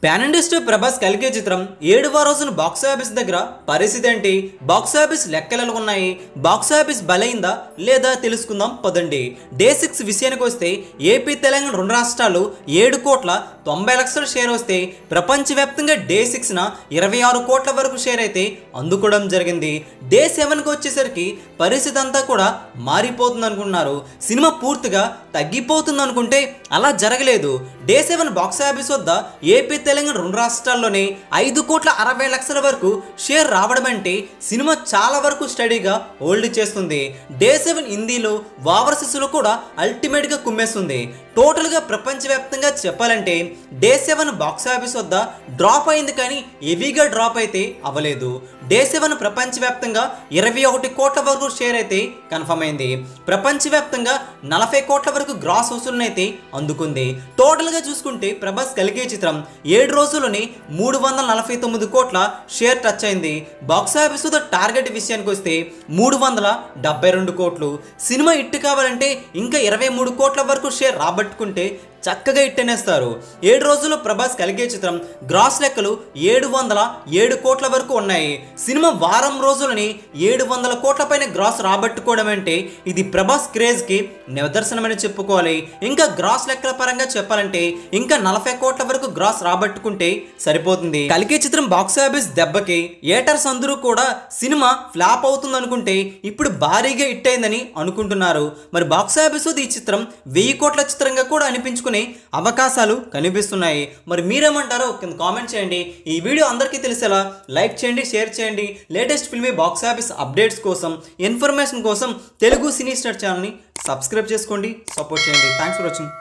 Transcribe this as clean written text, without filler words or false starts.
Pan India star Prabhas కల్కి చిత్రం 7వ రోజున బాక్స్ ఆఫీస్ దగ్గర పరిస్థితి ఏంటి, బాక్స్ ఆఫీస్ లెక్కలు ఉన్నాయి, బాక్స్ ఆఫీస్ బలైందా లేదా తెలుసుకుందాం పదండి. డే 6 విషయానికి వస్తే ఏపీ తెలంగాణ రెండు రాష్ట్రాలు 7,90,00,000 షేర్ వస్తే ప్రపంచవ్యాప్తంగా డే 6న 26 కోట్ల వరకు షేర్ అయితే అందుకోవడం జరిగింది. డే 7కి వచ్చేసరికి పరిస్థితి అంతా కూడా మారిపోతుంది అనుకున్నారు. సినిమా పూర్తిగా తగ్గిపోతుంది అనుకుంటే అలా జరగలేదు. డే 7 బాక్స్ ఆఫీస్ వద్ద ఏపీ తెలంగాణ రెండు రాష్ట్రాల్లోనే 5,60,00,000 వరకు షేర్ రావడం అంటే సినిమా చాలా వరకు స్టడీగా హోల్డ్ చేస్తుంది. డే 7 హిందీలో ఓవర్సీస్లో కూడా అల్టిమేట్గా కుమ్మేస్తుంది. టోటల్గా ప్రపంచవ్యాప్తంగా చెప్పాలంటే డే 7 బాక్స్ ఆఫీస్ వద్ద డ్రాప్ అయింది, కానీ హెవీగా డ్రాప్ అయితే అవ్వలేదు. డే 7 ప్రపంచవ్యాప్తంగా 21 కోట్ల వరకు షేర్ అయితే కన్ఫర్మ్ అయింది. ప్రపంచవ్యాప్తంగా 40 కోట్ల వరకు గ్రాస్ వసూలును అయితే అందుకుంది. టోటల్గా చూసుకుంటే ప్రభాస్ కల్కి చిత్రం 7 రోజుల్లోనే 349 కోట్ల షేర్ టచ్ అయింది. బాక్స్ ఆఫీస్ వద్ద టార్గెట్ విషయానికి వస్తే 372 కోట్లు. సినిమా హిట్ కావాలంటే ఇంకా 23 కోట్ల వరకు షేర్ రాబట్టుకుంటే చక్కగా ఇట్టనేస్తారు. 7 రోజుల్లో ప్రభాస్ కల్కి చిత్రం గ్రాస్ లెక్కలు 707 కోట్ల వరకు ఉన్నాయి. సినిమా వారం రోజులని 700 కోట్ల పైన గ్రాస్ రాబట్టుకోవడం అంటే ఇది ప్రభాస్ క్రేజ్కి నిదర్శనమని చెప్పుకోవాలి. ఇంకా గ్రాస్ లెక్కల పరంగా చెప్పాలంటే ఇంకా 40 కోట్ల వరకు గ్రాస్ రాబట్టుకుంటే సరిపోతుంది. కల్కి చిత్రం బాక్స్ ఆఫీస్ దెబ్బకి ఏటర్స్ అందరూ కూడా సినిమా ఫ్లాప్ అవుతుంది అనుకుంటే ఇప్పుడు భారీగా హిట్ అయిందని అనుకుంటున్నారు. మరి బాక్స్ ఆఫీస్ ఈ చిత్రం 1000 కోట్ల చిత్రంగా కూడా అనిపించుకుని అవకాశాలు కనిపిస్తున్నాయి. మరి మీరేమంటారో కింద కామెంట్ చేయండి. ఈ వీడియో అందరికీ తెలిసేలా లైక్ చేయండి, షేర్ చేయండి. Latest filmy box office updates కోసం, ఇన్ఫర్మేషన్ కోసం తెలుగు సినీ స్టార్ ఛానల్ని సబ్స్క్రైబ్ చేసుకోండి, సపోర్ట్ చేయండి. Thanks for watching.